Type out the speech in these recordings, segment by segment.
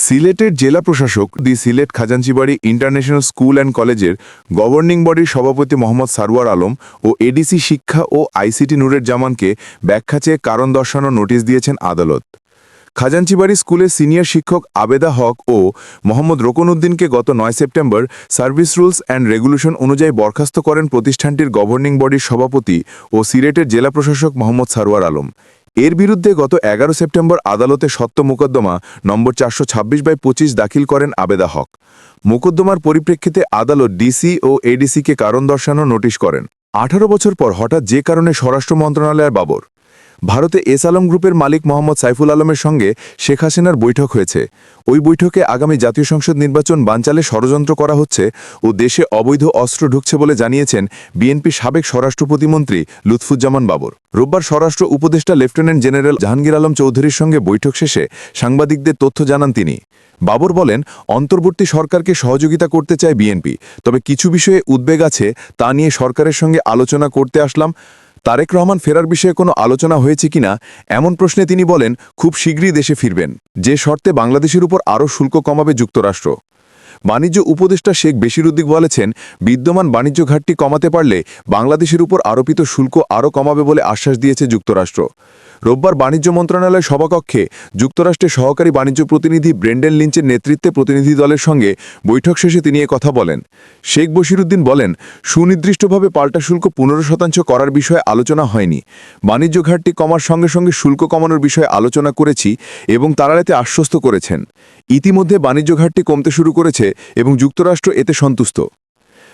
সিলেটের জেলা প্রশাসক দি সিলেট খাজাঞ্চিবাড়ি ইন্টারন্যাশনাল স্কুল অ্যান্ড কলেজের গভর্নিং বডির সভাপতি মোহাম্মদ সারওয়ার আলম ও এডিসি শিক্ষা ও আইসিটি নূরের জামানকে ব্যাখ্যা চেয়ে কারণ দর্শানোর নোটিশ দিয়েছেন আদালত। খাজাঞ্চিবাড়ি স্কুলের সিনিয়র শিক্ষক আবেদা হক ও মোহাম্মদ রোকনউদ্দিনকে গত ৯ September service rules and regulation অনুযায়ী বরখাস্ত করেন প্রতিষ্ঠানটির গভর্নিং বডির সভাপতি ও সিলেটের জেলা প্রশাসক মোহাম্মদ সারওয়ার আলম। এর বিরুদ্ধে গত ১১ সেপ্টেম্বর আদালতে সত্য মোকদ্দমা নম্বর ৪২৬/২৫ দাখিল করেন আবেদা হক। মোকদ্দমার পরিপ্রেক্ষিতে আদালত ডিসি ও এডিসিকে কারণ দর্শানোর নোটিশ করেন। ১৮ বছর পর হঠাৎ যে কারণে স্বরাষ্ট্র মন্ত্রণালয়ের বাবর ভারতে এস আলম গ্রুপের মালিক মোহাম্মদ সাইফুল আলমের সঙ্গে শেখ হাসিনার বৈঠক হয়েছে। ওই বৈঠকে আগামী জাতীয় সংসদ নির্বাচন বানচালে ষড়যন্ত্র করা হচ্ছে ও দেশে অবৈধ অস্ত্র ঢুকছে বলে জানিয়েছেন বিএনপি সাবেক স্বরাষ্ট্র প্রতিমন্ত্রী লুৎফুজ্জামান বাবর। রোববার স্বরাষ্ট্র উপদেষ্টা লেফটেন্যান্ট জেনারেল জাহাঙ্গীর আলম চৌধুরীর সঙ্গে বৈঠক শেষে সাংবাদিকদের তথ্য জানান তিনি। বাবর বলেন, অন্তর্বর্তী সরকারকে সহযোগিতা করতে চায় বিএনপি, তবে কিছু বিষয়ে উদ্বেগ আছে, তা নিয়ে সরকারের সঙ্গে আলোচনা করতে আসলাম। তারেক রহমান ফেরার বিষয়ে কোনো আলোচনা হয়েছে কিনা এমন প্রশ্নে তিনি বলেন, খুব শীঘ্রই দেশে ফিরবেন, যে শর্তে বাংলাদেশের উপর আরও শুল্ক কমাবে যুক্তরাষ্ট্র। বাণিজ্য উপদেষ্টা শেখ বেশিরউদ্দিন বলেছেন, বিদ্যমান বাণিজ্য ঘাটতি কমাতে পারলে বাংলাদেশের উপর আরোপিত শুল্ক আরও কমাবে বলে আশ্বাস দিয়েছে যুক্তরাষ্ট্র। রোববার বাণিজ্য মন্ত্রণালয়ের সভাকক্ষে যুক্তরাষ্ট্রের সহকারী বাণিজ্য প্রতিনিধি ব্রেন্ডেন লিঞ্চের নেতৃত্বে প্রতিনিধি দলের সঙ্গে বৈঠক শেষে তিনি কথা বলেন। শেখ বশিরউদ্দিন বলেন, সুনির্দিষ্টভাবে পাল্টা শুল্ক ১৫% করার বিষয়ে আলোচনা হয়নি। বাণিজ্য ঘাটতি কমার সঙ্গে সঙ্গে শুল্ক কমানোর বিষয়ে আলোচনা করেছি এবং তারা এতে আশ্বস্ত করেছেন। ইতিমধ্যে বাণিজ্য ঘাটতি কমতে শুরু করেছে এবং যুক্তরাষ্ট্র এতে সন্তুষ্ট।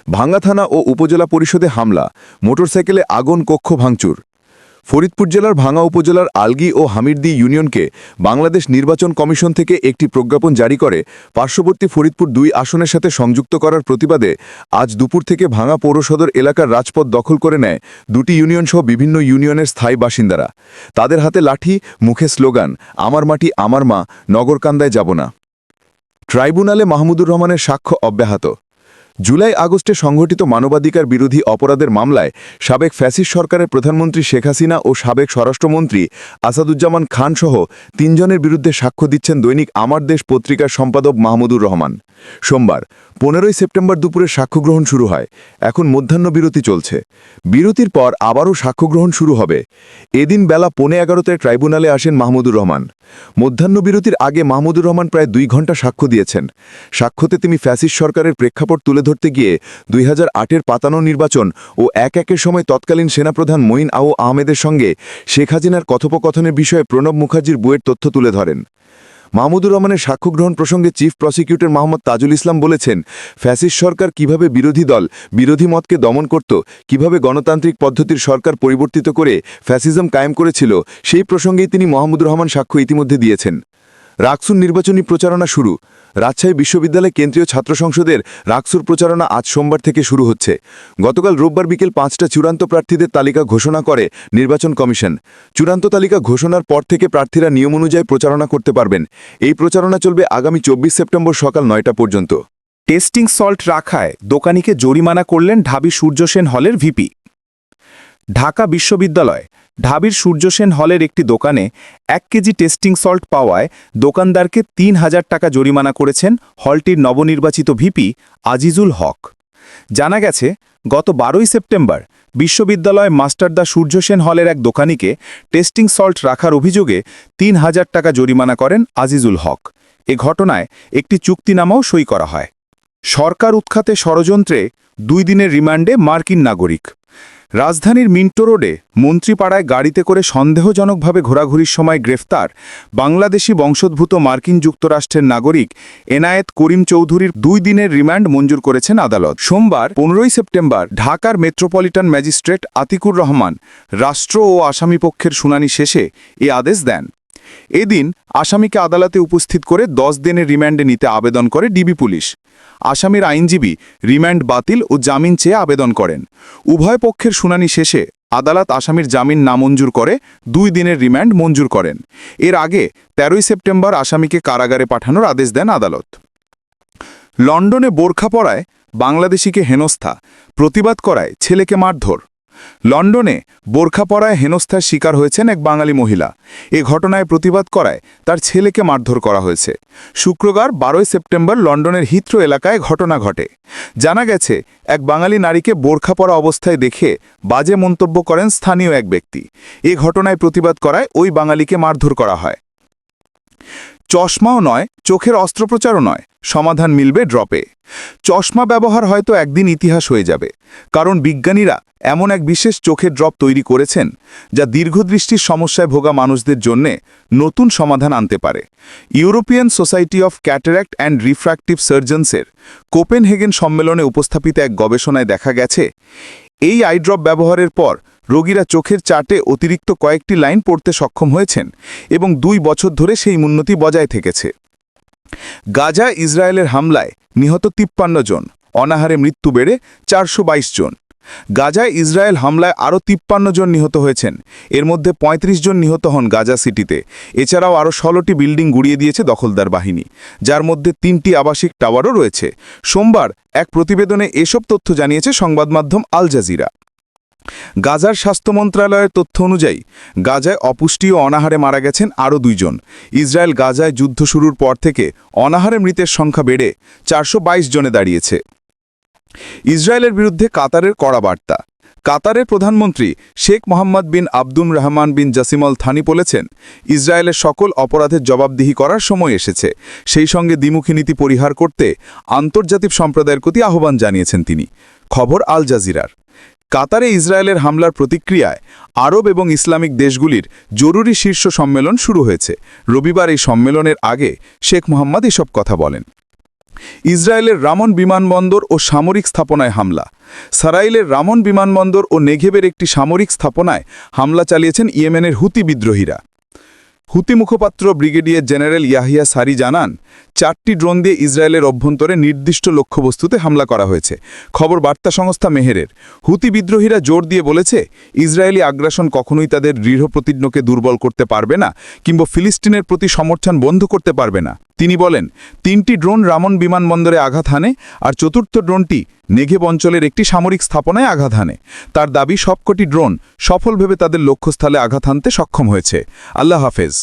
ভাঙ্গা থানা ও উপজেলা পরিষদে হামলা, মোটরসাইকেলে আগুন, কক্ষ ভাঙচুর। ফরিদপুর জেলার ভাঙ্গা উপজেলার আলগি ও হামিরদি ইউনিয়নকে বাংলাদেশ নির্বাচন কমিশন থেকে একটি প্রজ্ঞাপন জারি করে পার্শ্ববর্তী ফরিদপুর ২ আসনের সাথে সংযুক্ত করার প্রতিবাদে আজ দুপুর থেকে ভাঙ্গা পৌরসদর এলাকার রাজপথ দখল করে নেয় দুটি ইউনিয়নসহ বিভিন্ন ইউনিয়নের স্থায়ী বাসিন্দারা। তাদের হাতে লাঠি, মুখে স্লোগান, আমার মাটি আমার মা, নগরকান্দায় যাব না। ট্রাইব্যুনালে মাহমুদুর রহমানের সাক্ষ্য অব্যাহত। জুলাই আগস্টে সংঘটিত মানবাধিকার বিরোধী অপরাধের মামলায় সাবেক ফ্যাসিস্ট সরকারের প্রধানমন্ত্রী শেখ হাসিনা ও সাবেক স্বরাষ্ট্রমন্ত্রী আসাদুজ্জামান খান সহ ৩ জনের বিরুদ্ধে সাক্ষ্য দিচ্ছেন দৈনিক আমার দেশ পত্রিকার সম্পাদক মাহমুদুর রহমান। সোমবার ১৫ সেপ্টেম্বর দুপুরে সাক্ষ্য গ্রহণ শুরু হয়। এখন মধ্যাহ্ন বিরতি চলছে। বিরতির পর আবারও সাক্ষ্য গ্রহণ শুরু হবে। এদিন বেলা ১১:১৫টায় ট্রাইব্যুনালে আসেন মাহমুদুর রহমান। মধ্যাহ্ন বিরতির আগে মাহমুদুর রহমান প্রায় ২ ঘণ্টা সাক্ষ্য দিয়েছেন। সাক্ষ্যতে তিনি ফ্যাসিস্ট সরকারের প্রেক্ষাপট তুলে ধরতে গিয়ে ২০০৮-এর পাতানো নির্বাচন ও একের সময় তৎকালীন সেনাপ্রধান মঈন আও আহমেদের সঙ্গে শেখ হাসিনার কথোপকথনের বিষয়ে প্রণব মুখার্জির বইয়ের তথ্য তুলে ধরেন। মাহমুদুর রহমানের সাক্ষ্য গ্রহণ প্রসঙ্গে চিফ প্রসিকিউটর মোহাম্মদ তাজুল ইসলাম বলেছেন, ফ্যাসিস্ট সরকার কিভাবে বিরোধী দল, বিরোধী মতকে দমন করত, কিভাবে গণতান্ত্রিক পদ্ধতির সরকার পরিবর্তিত করে ফ্যাসিজম কায়েম করেছিল, সেই প্রসঙ্গেই তিনি মাহমুদুর রহমান সাক্ষ্য ইতিমধ্যে দিয়েছেন। রাকসুর নির্বাচনী প্রচারণা শুরু। রাজশাহী বিশ্ববিদ্যালয় কেন্দ্রীয় ছাত্র সংসদের রাকসুর প্রচারণা আজ সোমবার থেকে শুরু হচ্ছে। গতকাল রোববার বিকেল ৫টা চূড়ান্ত প্রার্থীদের তালিকা ঘোষণা করে নির্বাচন কমিশন। চূড়ান্ত তালিকা ঘোষণার পর থেকে প্রার্থীরা নিয়ম অনুযায়ী প্রচারণা করতে পারবেন। এই প্রচারণা চলবে আগামী ২৪ সেপ্টেম্বর সকাল ৯টা পর্যন্ত। টেস্টিং সল্ট রাখায় দোকানিকে জরিমানা করলেন ঢাবি সূর্যসেন হলের ভিপি। ঢাকা বিশ্ববিদ্যালয় ঢাবির সূর্যসেন হলের একটি দোকানে ১ কেজি টেস্টিং সল্ট পাওয়ায় দোকানদারকে ৩,০০০ টাকা জরিমানা করেছেন হলটির নবনির্বাচিত ভিপি আজিজুল হক। জানা গেছে, গত ১২ সেপ্টেম্বর বিশ্ববিদ্যালয় মাস্টারদা সূর্যসেন হলের এক দোকানিকে টেস্টিং সল্ট রাখার অভিযোগে ৩,০০০ টাকা জরিমানা করেন আজিজুল হক। এ ঘটনায় একটি চুক্তিনামাও সই করা হয়। সরকার উৎখাতে ষড়যন্ত্রে ২ দিনের রিমান্ডে মার্কিন নাগরিক। রাজধানীর মিন্টো রোডে মন্ত্রীপাড়ায় গাড়িতে করে সন্দেহজনকভাবে ঘোরাঘুরির সময় গ্রেফতার বাংলাদেশি বংশোদ্ভূত মার্কিন যুক্তরাষ্ট্রের নাগরিক এনায়েত করিম চৌধুরীর ২ দিনের রিমান্ড মঞ্জুর করেছেন আদালত। সোমবার ১৫ সেপ্টেম্বর ঢাকার মেট্রোপলিটন ম্যাজিস্ট্রেট আতিকুর রহমান রাষ্ট্র ও আসামিপক্ষের শুনানি শেষে এ আদেশ দেন। এদিন আসামিকে আদালতে উপস্থিত করে ১০ দিনের রিমান্ডে নিতে আবেদন করে ডিবি পুলিশ। আসামির আইনজীবী রিমান্ড বাতিল ও জামিন চেয়ে আবেদন করেন। উভয় পক্ষের শুনানি শেষে আদালত আসামির জামিন নামঞ্জুর করে ২ দিনের রিমান্ড মঞ্জুর করেন। এর আগে ১৩ সেপ্টেম্বর আসামিকে কারাগারে পাঠানোর আদেশ দেন আদালত। লন্ডনে বোরখা পরায় বাংলাদেশিকে হেনস্থা, প্রতিবাদ করায় ছেলেকে মারধর। লন্ডনে বোরখা পরায় হেনস্থার শিকার হয়েছেন এক বাঙালি মহিলা। এ ঘটনায় প্রতিবাদ করায় তার ছেলেকে মারধর করা হয়েছে। শুক্রবার 12 সেপ্টেম্বর লন্ডনের হিথ্রো এলাকায় ঘটনা ঘটে। জানা গেছে, এক বাঙালি নারীকে বোরখা পরা অবস্থায় দেখে বাজে মন্তব্য করেন স্থানীয় এক ব্যক্তি। এ ঘটনায় প্রতিবাদ করায় ওই বাঙালিকে মারধর করা হয়। চশমাও নয়, চোখের অস্ত্রোপচারও নয়, সমাধান মিলবে ড্রপে। চশমা ব্যবহার হয়তো একদিন ইতিহাস হয়ে যাবে, কারণ বিজ্ঞানীরা এমন এক বিশেষ চোখের ড্রপ তৈরি করেছেন যা দীর্ঘদৃষ্টির সমস্যায় ভোগা মানুষদের জন্যে নতুন সমাধান আনতে পারে। European society of cataract and refractive সার্জনসের কোপেনহেগেন সম্মেলনে উপস্থাপিত এক গবেষণায় দেখা গেছে, এই আই ড্রপ ব্যবহারের পর রোগীরা চোখের চার্টে অতিরিক্ত কয়েকটি লাইন পড়তে সক্ষম হয়েছেন এবং 2 বছর ধরে সেই উন্নতি বজায় থেকেছে। গাজা ইসরায়েলের হামলায় নিহত 53 জন, অনাহারে মৃত্যু বেড়ে 422 জন। গাজায় ইসরায়েল হামলায় আরও 53 জন নিহত হয়েছেন। এর মধ্যে 35 জন নিহত হন গাজা সিটিতে। এছাড়াও আরও 16টি বিল্ডিং গুড়িয়ে দিয়েছে দখলদার বাহিনী, যার মধ্যে 3টি আবাসিক টাওয়ারও রয়েছে। সোমবার এক প্রতিবেদনে এসব তথ্য জানিয়েছে সংবাদমাধ্যম আল জাজিরা। গাজার স্বাস্থ্য মন্ত্রণালয়ের তথ্য অনুযায়ী গাজায় অপুষ্টি ও অনাহারে মারা গেছেন আরও 2 জন। ইসরায়েল গাজায় যুদ্ধ শুরুর পর থেকে অনাহারে মৃতের সংখ্যা বেড়ে 422 জনে দাঁড়িয়েছে। ইসরায়েলের বিরুদ্ধে কাতারের কড়া বার্তা। কাতারের প্রধানমন্ত্রী শেখ মোহাম্মদ বিন আব্দুল রহমান বিন জাসিম আল থানি বলেছেন, ইসরায়েলের সকল অপরাধের জবাবদিহি করার সময় এসেছে। সেই সঙ্গে দ্বিমুখী নীতি পরিহার করতে আন্তর্জাতিক সম্প্রদায়ের প্রতি আহ্বান জানিয়েছেন তিনি। খবর আল জাজিরার। কাতারে ইসরায়েলের হামলার প্রতিক্রিয়ায় আরব এবং ইসলামিক দেশগুলির জরুরি শীর্ষ সম্মেলন শুরু হয়েছে। রবিবার এই সম্মেলনের আগে শেখ মোহাম্মদ এসব কথা বলেন। ইসরায়েলের রামন বিমানবন্দর ও সামরিক স্থাপনায় হামলা। সারাইলের রামন বিমানবন্দর ও নেঘেবের একটি সামরিক স্থাপনায় হামলা চালিয়েছেন ইয়েমেনের হুতি বিদ্রোহীরা। হুতি মুখপাত্র ব্রিগেডিয়ার জেনারেল ইয়াহিয়া সারি জানান, 4টি ড্রোন দিয়ে ইসরায়েলের অভ্যন্তরে নির্দিষ্ট লক্ষ্যবস্তুতে হামলা করা হয়েছে। খবর বার্তা সংস্থা মেহেরের। হুতি বিদ্রোহীরা জোর দিয়ে বলেছে, ইসরায়েলি আগ্রাসন কখনোই তাদের দৃঢ় প্রতিজ্ঞকে দুর্বল করতে পারবে না কিংবা ফিলিস্তিনের প্রতি সমর্থন বন্ধ করতে পারবে না। তিনি বলেন, 3টি ড্রোন রামন বিমানবন্দরে আঘাত হানে আর 4র্থ ড্রোনটি নেঘেব অঞ্চলের একটি সামরিক স্থাপনায় আঘাত হানে। তার দাবি, সবকটি ড্রোন সফলভাবে তাদের লক্ষ্যস্থলে আঘাত হানতে সক্ষম হয়েছে। আল্লাহ হাফেজ।